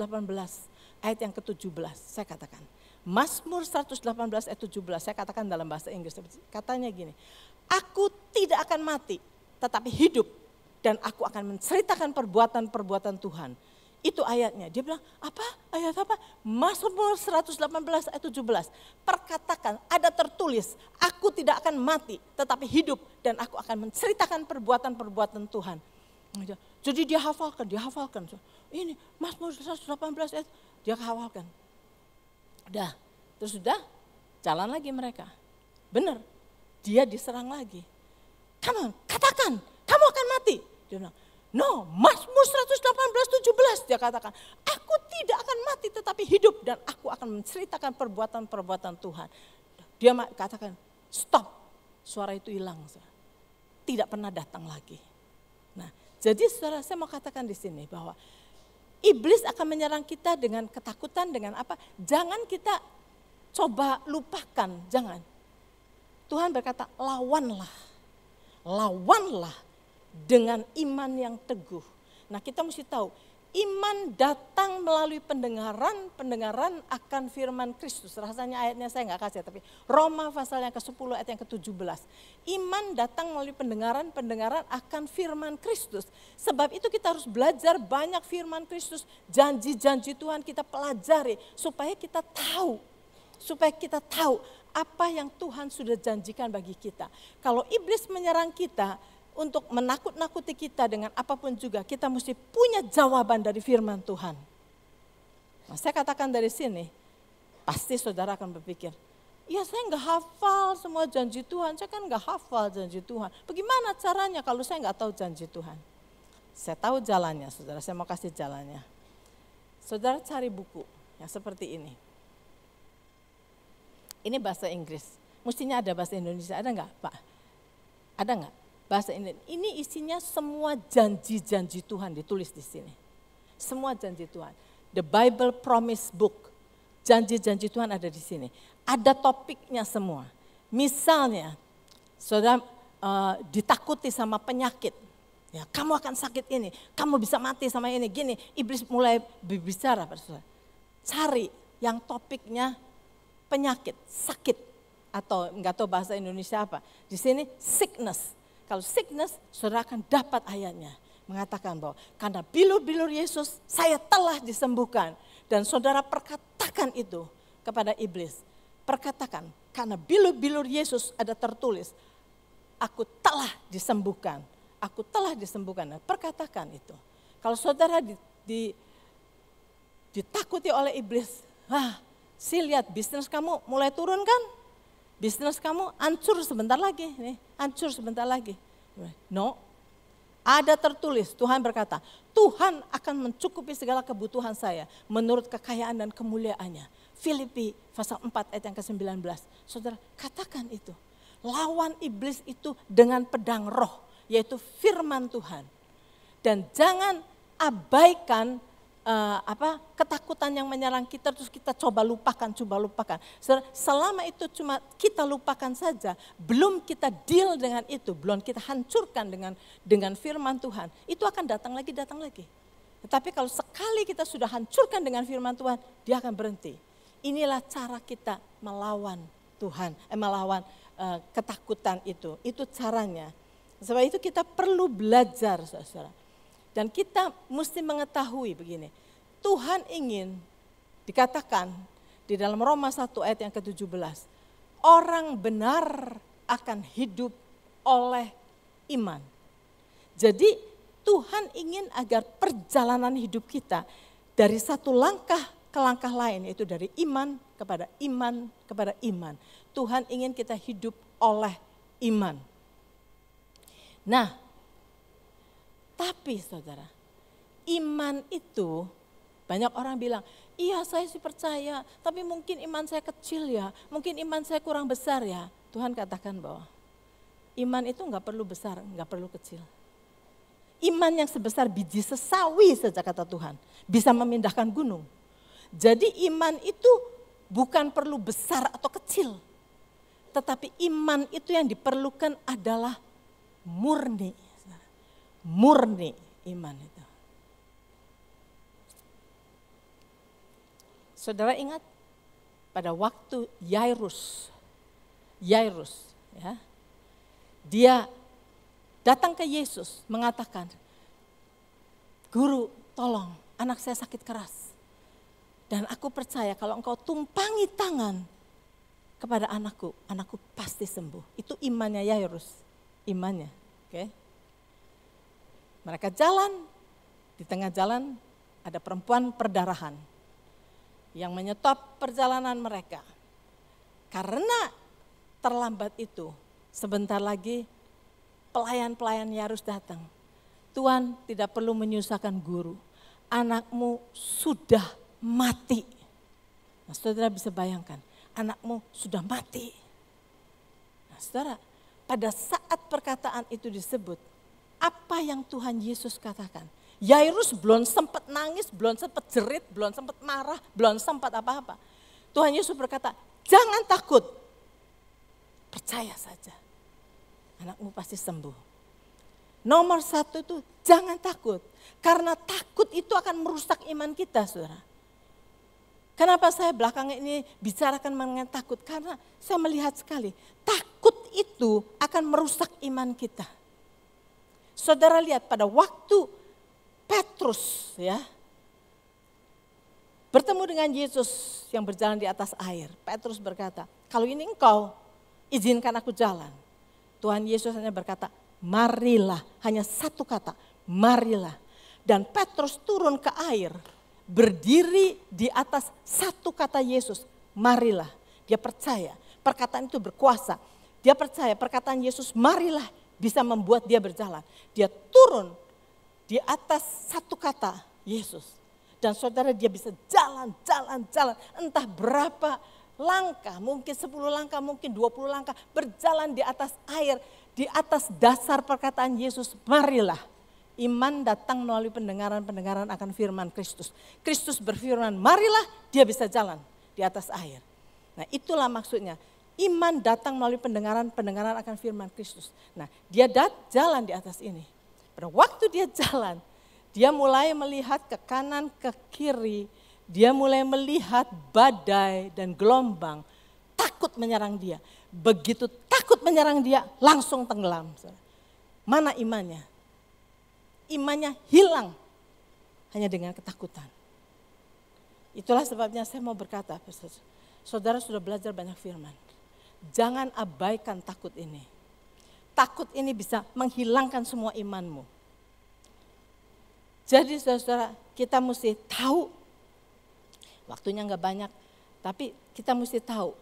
S1: ayat yang ke-17 saya katakan. Mazmur 118 ayat 17 saya katakan dalam bahasa Inggris. Katanya gini, aku tidak akan mati tetapi hidup dan aku akan menceritakan perbuatan-perbuatan Tuhan. Itu ayatnya. Dia bilang, apa? Ayat apa? Mazmur 118 ayat 17. Perkatakan, ada tertulis, aku tidak akan mati tetapi hidup dan aku akan menceritakan perbuatan-perbuatan Tuhan. Jadi dia hafalkan. Ini Mazmur 118 ayat, dia hafalkan. Terus sudah jalan lagi mereka. Benar, dia diserang lagi. Come on, katakan, kamu akan mati. Dia bilang, no, Mazmur 118, 17 dia katakan, aku tidak akan mati tetapi hidup dan aku akan menceritakan perbuatan-perbuatan Tuhan. Dia katakan, stop, suara itu hilang. Tidak pernah datang lagi. Nah, jadi saudara, saya mau katakan di sini bahwa iblis akan menyerang kita dengan ketakutan, dengan apa? Jangan kita coba lupakan, jangan. Tuhan berkata, lawanlah dengan iman yang teguh. Nah kita mesti tahu, Iman datang melalui pendengaran, pendengaran akan firman Kristus. Rasanya ayatnya saya nggak kasih, tapi Roma pasal yang ke-10 ayat yang ke-17. Iman datang melalui pendengaran, pendengaran akan firman Kristus. Sebab itu kita harus belajar banyak firman Kristus, janji-janji Tuhan kita pelajari supaya kita tahu. Supaya kita tahu apa yang Tuhan sudah janjikan bagi kita. Kalau iblis menyerang kita, untuk menakut-nakuti kita dengan apapun juga, kita mesti punya jawaban dari firman Tuhan. Nah, saya katakan dari sini, pasti saudara akan berpikir, ya saya nggak hafal semua janji Tuhan, saya kan nggak hafal janji Tuhan. Bagaimana caranya kalau saya nggak tahu janji Tuhan? Saya tahu jalannya, saudara, saya mau kasih jalannya. Saudara cari buku yang seperti ini. Ini bahasa Inggris, mestinya ada bahasa Indonesia, ada nggak Pak? Ada nggak? Bahasa ini isinya semua janji-janji Tuhan ditulis di sini. Semua janji Tuhan. The Bible Promise Book. Janji-janji Tuhan ada di sini. Ada topiknya semua. Misalnya, saudara ditakuti sama penyakit. Ya, kamu akan sakit ini, kamu bisa mati sama ini, gini. Iblis mulai berbicara pada saudara. Cari yang topiknya penyakit, sakit. Atau enggak tahu bahasa Indonesia apa. Di sini sickness. Kalau sickness, saudara akan dapat ayatnya. Mengatakan bahwa karena bilur-bilur Yesus saya telah disembuhkan. Dan saudara perkatakan itu kepada iblis. Perkatakan karena bilur-bilur Yesus ada tertulis. Aku telah disembuhkan. Aku telah disembuhkan. Nah, perkatakan itu. Kalau saudara ditakuti oleh iblis. Lihat bisnis kamu mulai turun kan? Bisnis kamu hancur sebentar lagi, nih, hancur sebentar lagi. No, ada tertulis, Tuhan berkata, Tuhan akan mencukupi segala kebutuhan saya menurut kekayaan dan kemuliaannya. Filipi pasal 4 ayat yang ke-19. Saudara, katakan itu. Lawan iblis itu dengan pedang roh, yaitu firman Tuhan. Dan jangan abaikan ketakutan yang menyerang kita terus kita coba lupakan. Selama itu cuma kita lupakan saja, belum kita deal dengan itu, belum kita hancurkan dengan firman Tuhan, itu akan datang lagi. Tetapi kalau sekali kita sudah hancurkan dengan firman Tuhan, dia akan berhenti. Inilah cara kita melawan Tuhan, melawan ketakutan itu caranya. Sebab itu kita perlu belajar, saudara. Dan kita mesti mengetahui begini, Tuhan ingin dikatakan di dalam Roma 1 ayat yang ke-17, orang benar akan hidup oleh iman. Jadi Tuhan ingin agar perjalanan hidup kita dari satu langkah ke langkah lain, yaitu dari iman kepada iman kepada iman. Tuhan ingin kita hidup oleh iman. Nah, tapi saudara, iman itu banyak orang bilang, iya saya sih percaya, tapi mungkin iman saya kecil ya, mungkin iman saya kurang besar ya. Tuhan katakan bahwa iman itu enggak perlu besar, enggak perlu kecil. Iman yang sebesar biji sesawi saja kata Tuhan, bisa memindahkan gunung. Jadi iman itu bukan perlu besar atau kecil, tetapi iman itu yang diperlukan adalah murni. Murni iman itu. Saudara ingat pada waktu Yairus ya, dia datang ke Yesus mengatakan, Guru tolong anak saya sakit keras. Dan aku percaya kalau engkau tumpangi tangan kepada anakku pasti sembuh. Itu imannya Yairus, imannya. Oke. Mereka jalan, di tengah jalan ada perempuan perdarahan yang menyetop perjalanan mereka. Karena terlambat itu, sebentar lagi pelayan-pelayan Yairus datang. Tuhan tidak perlu menyusahkan guru, anakmu sudah mati. Nah, saudara bisa bayangkan, anakmu sudah mati. Nah, saudara, pada saat perkataan itu disebut, apa yang Tuhan Yesus katakan? Yairus belum sempat nangis, belum sempat jerit, belum sempat marah, belum sempat apa-apa. Tuhan Yesus berkata, jangan takut, percaya saja, anakmu pasti sembuh. Nomor satu itu jangan takut. Karena takut itu akan merusak iman kita, saudara. Kenapa saya belakangan ini bicarakan mengenai takut? Karena saya melihat sekali, takut itu akan merusak iman kita. Saudara lihat pada waktu Petrus ya bertemu dengan Yesus yang berjalan di atas air. Petrus berkata, kalau ini engkau, izinkan aku jalan. Tuhan Yesus hanya berkata, marilah. Hanya satu kata, marilah. Dan Petrus turun ke air, berdiri di atas satu kata Yesus, marilah. Dia percaya, perkataan itu berkuasa. Dia percaya perkataan Yesus, marilah, bisa membuat dia berjalan. Dia turun di atas satu kata Yesus. Dan saudara dia bisa jalan. Entah berapa langkah, mungkin 10 langkah, mungkin 20 langkah. Berjalan di atas air, di atas dasar perkataan Yesus, marilah. Iman datang melalui pendengaran akan firman Kristus. Kristus berfirman, marilah, dia bisa jalan di atas air. Nah itulah maksudnya, iman datang melalui pendengaran akan firman Kristus. Nah dia jalan di atas ini. Pada waktu dia jalan, dia mulai melihat ke kanan, ke kiri. Dia mulai melihat badai dan gelombang. Takut menyerang dia. Begitu takut menyerang dia, langsung tenggelam. Mana imannya? Imannya hilang hanya dengan ketakutan. Itulah sebabnya saya mau berkata, saudara sudah belajar banyak firman. Jangan abaikan takut ini. Takut ini bisa menghilangkan semua imanmu. Jadi saudara, kita mesti tahu, waktunya enggak banyak, tapi kita mesti tahu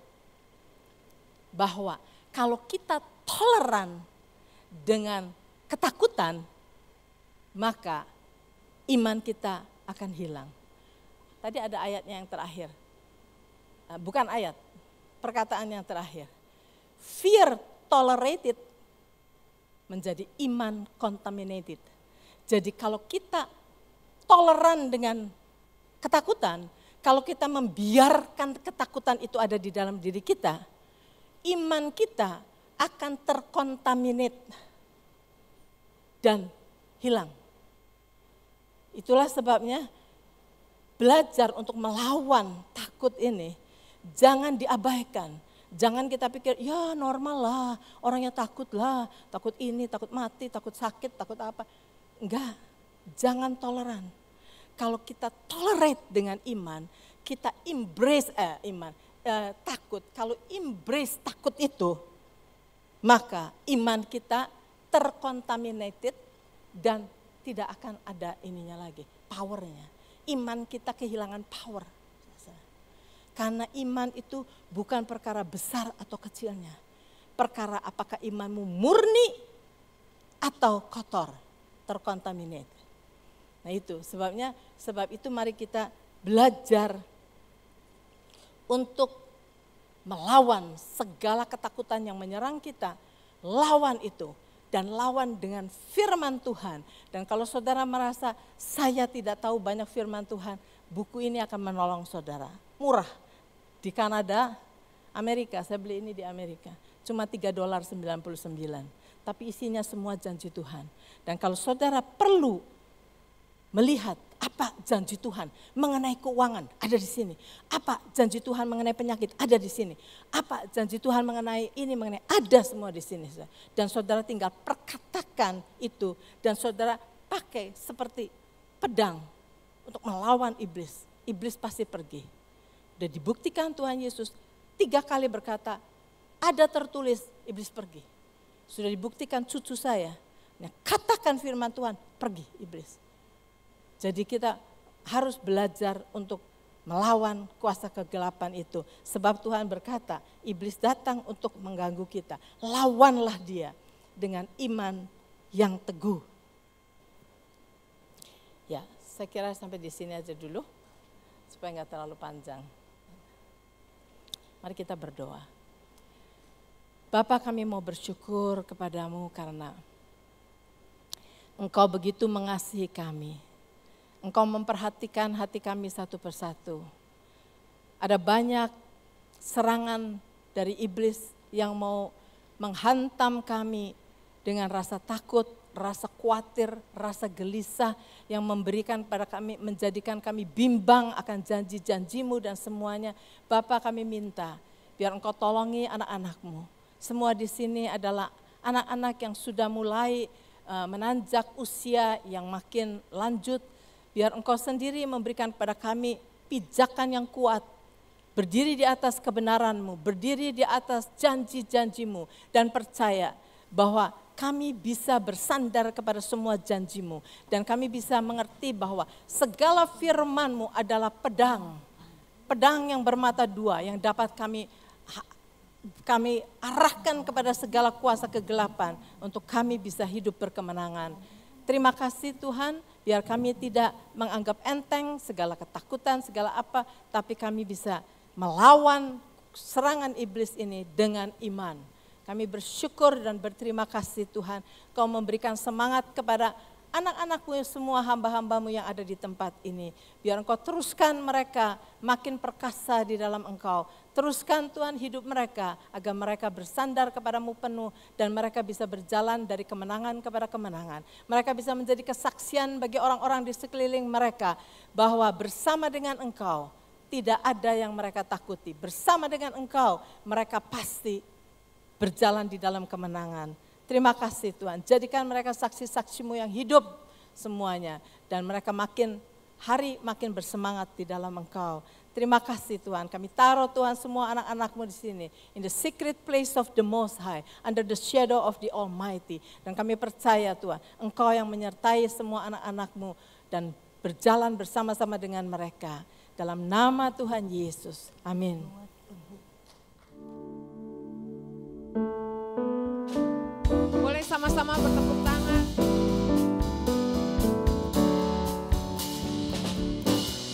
S1: bahwa kalau kita toleran dengan ketakutan, maka iman kita akan hilang. Tadi ada ayatnya yang terakhir. Bukan ayat, perkataan yang terakhir. Fear tolerated menjadi iman contaminated. Jadi kalau kita toleran dengan ketakutan, kalau kita membiarkan ketakutan itu ada di dalam diri kita, iman kita akan terkontaminate dan hilang. Itulah sebabnya belajar untuk melawan takut ini jangan diabaikan. Jangan kita pikir ya normal lah, orangnya takut lah, takut ini, takut mati, takut sakit, takut apa. Enggak, jangan toleran. Kalau kita tolerate dengan iman, kita embrace takut. Kalau embrace takut itu, maka iman kita terkontaminated dan tidak akan ada ininya lagi, powernya. Iman kita kehilangan power. Karena iman itu bukan perkara besar atau kecilnya. Perkara apakah imanmu murni atau kotor, terkontaminate. Nah itu sebab itu mari kita belajar untuk melawan segala ketakutan yang menyerang kita. Lawan itu. Dan lawan dengan firman Tuhan. Dan kalau saudara merasa saya tidak tahu banyak firman Tuhan, buku ini akan menolong saudara. Murah. Di Kanada, Amerika, saya beli ini di Amerika. Cuma $3.99. Tapi isinya semua janji Tuhan. Dan kalau saudara perlu melihat apa janji Tuhan mengenai keuangan, ada di sini. Apa janji Tuhan mengenai penyakit, ada di sini. Apa janji Tuhan mengenai ini, ada semua di sini. Dan saudara tinggal perkatakan itu dan saudara pakai seperti pedang untuk melawan iblis. Iblis pasti pergi. Sudah dibuktikan Tuhan Yesus 3 kali berkata, ada tertulis iblis pergi. Sudah dibuktikan cucu saya, katakan firman Tuhan, pergi iblis. Jadi kita harus belajar untuk melawan kuasa kegelapan itu. Sebab Tuhan berkata, iblis datang untuk mengganggu kita. Lawanlah dia dengan iman yang teguh. Ya, saya kira sampai di sini aja dulu, supaya nggak terlalu panjang. Mari kita berdoa. Bapa, kami mau bersyukur kepadamu karena Engkau begitu mengasihi kami. Engkau memperhatikan hati kami satu persatu. Ada banyak serangan dari iblis yang mau menghantam kami dengan rasa takut, rasa khawatir, rasa gelisah yang memberikan pada kami, menjadikan kami bimbang akan janji-janji-Mu dan semuanya. Bapa, kami minta biar Engkau tolongi anak-anak-Mu. Semua di sini adalah anak-anak yang sudah mulai menanjak usia yang makin lanjut. Biar Engkau sendiri memberikan kepada kami pijakan yang kuat, berdiri di atas kebenaran-Mu, berdiri di atas janji-janji-Mu, dan percaya bahwa kami bisa bersandar kepada semua janji-Mu, dan kami bisa mengerti bahwa segala firman-Mu adalah pedang yang bermata dua, yang dapat kami arahkan kepada segala kuasa kegelapan, untuk kami bisa hidup berkemenangan. Terima kasih Tuhan, biar kami tidak menganggap enteng segala ketakutan, segala apa, tapi kami bisa melawan serangan iblis ini dengan iman. Kami bersyukur dan berterima kasih Tuhan, Kau memberikan semangat kepada anak-anak-Mu semua, hamba-hamba-Mu yang ada di tempat ini. Biar Engkau teruskan mereka makin perkasa di dalam Engkau. Teruskan Tuhan hidup mereka agar mereka bersandar kepadamu penuh dan mereka bisa berjalan dari kemenangan kepada kemenangan. Mereka bisa menjadi kesaksian bagi orang-orang di sekeliling mereka bahwa bersama dengan Engkau tidak ada yang mereka takuti. Bersama dengan Engkau mereka pasti berjalan di dalam kemenangan. Terima kasih Tuhan, jadikan mereka saksi-saksi-Mu yang hidup semuanya. Dan mereka makin hari makin bersemangat di dalam Engkau. Terima kasih Tuhan, kami taruh Tuhan semua anak-anak-Mu di sini. In the secret place of the Most High, under the shadow of the Almighty. Dan kami percaya Tuhan, Engkau yang menyertai semua anak-anak-Mu dan berjalan bersama-sama dengan mereka. Dalam nama Tuhan Yesus, amin.
S2: Boleh sama-sama bertepuk tangan.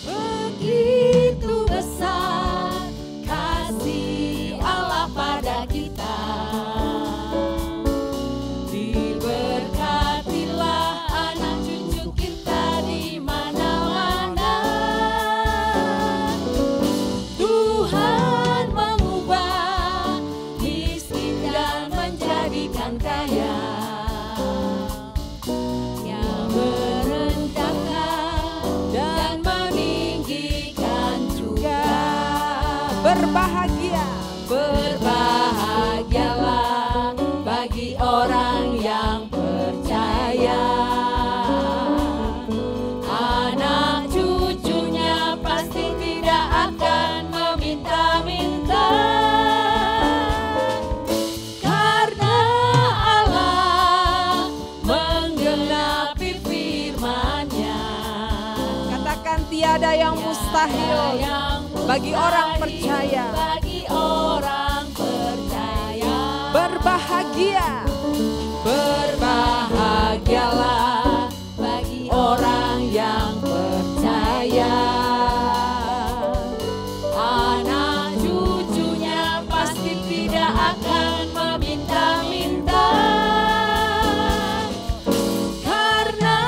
S5: Begitu besar kasih Allah pada kita. Diberkatilah anak cucu kita di mana-mana. Tuhan mengubah miskin dan menjadikan kaya. Yang merendahkan dan meninggikan juga.
S2: Berbahagia.
S5: Berbahagialah bagi orang yang percaya. Anak cucunya pasti tidak akan meminta-minta. Karena Allah menggenapi firman-Nya.
S2: Katakan tiada yang mustahil bagi orang percaya.
S5: Bagi orang percaya.
S2: Berbahagia.
S5: Berbahagialah bagi orang yang percaya. Anak cucunya pasti tidak akan meminta-minta. Karena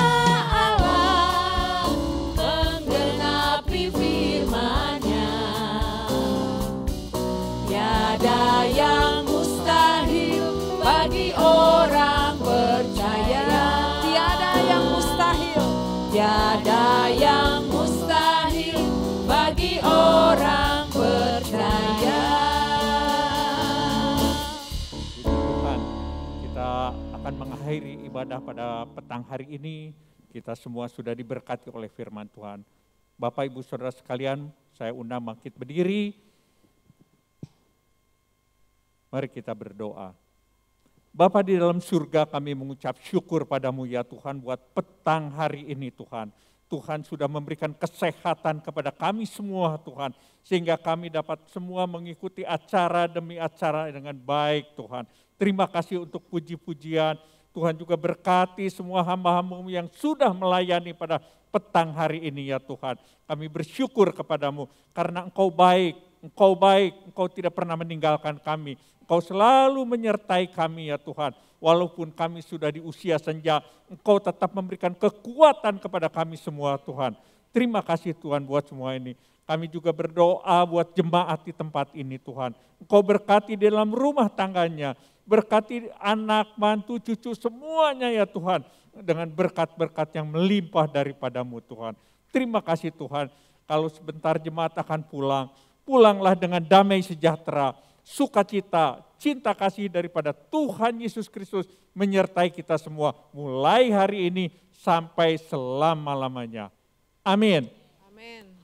S5: Allah menggenapi firman-Nya. Tiada yang mustahil bagi orang percaya.
S2: Tiada yang mustahil.
S5: Tiada yang mustahil bagi orang percaya.
S6: Tuhan, kita akan mengakhiri ibadah pada petang hari ini. Kita semua sudah diberkati oleh firman Tuhan. Bapak, Ibu, Saudara sekalian, saya undang bangkit berdiri. Mari kita berdoa. Bapa di dalam surga, kami mengucap syukur padamu ya Tuhan buat petang hari ini Tuhan. Tuhan sudah memberikan kesehatan kepada kami semua Tuhan. Sehingga kami dapat semua mengikuti acara demi acara dengan baik Tuhan. Terima kasih untuk puji-pujian. Tuhan juga berkati semua hamba-hamba-Mu yang sudah melayani pada petang hari ini ya Tuhan. Kami bersyukur kepadamu karena Engkau baik, Engkau tidak pernah meninggalkan kami. Engkau selalu menyertai kami ya Tuhan. Walaupun kami sudah di usia senja, Engkau tetap memberikan kekuatan kepada kami semua Tuhan. Terima kasih Tuhan buat semua ini. Kami juga berdoa buat jemaat di tempat ini Tuhan. Engkau berkati di dalam rumah tangganya, berkati anak, mantu, cucu semuanya ya Tuhan. Dengan berkat-berkat yang melimpah daripadamu Tuhan. Terima kasih Tuhan, kalau sebentar jemaat akan pulang, pulanglah dengan damai sejahtera, sukacita, cinta kasih daripada Tuhan Yesus Kristus menyertai kita semua. Mulai hari ini sampai selama-lamanya. Amin.
S2: Amin.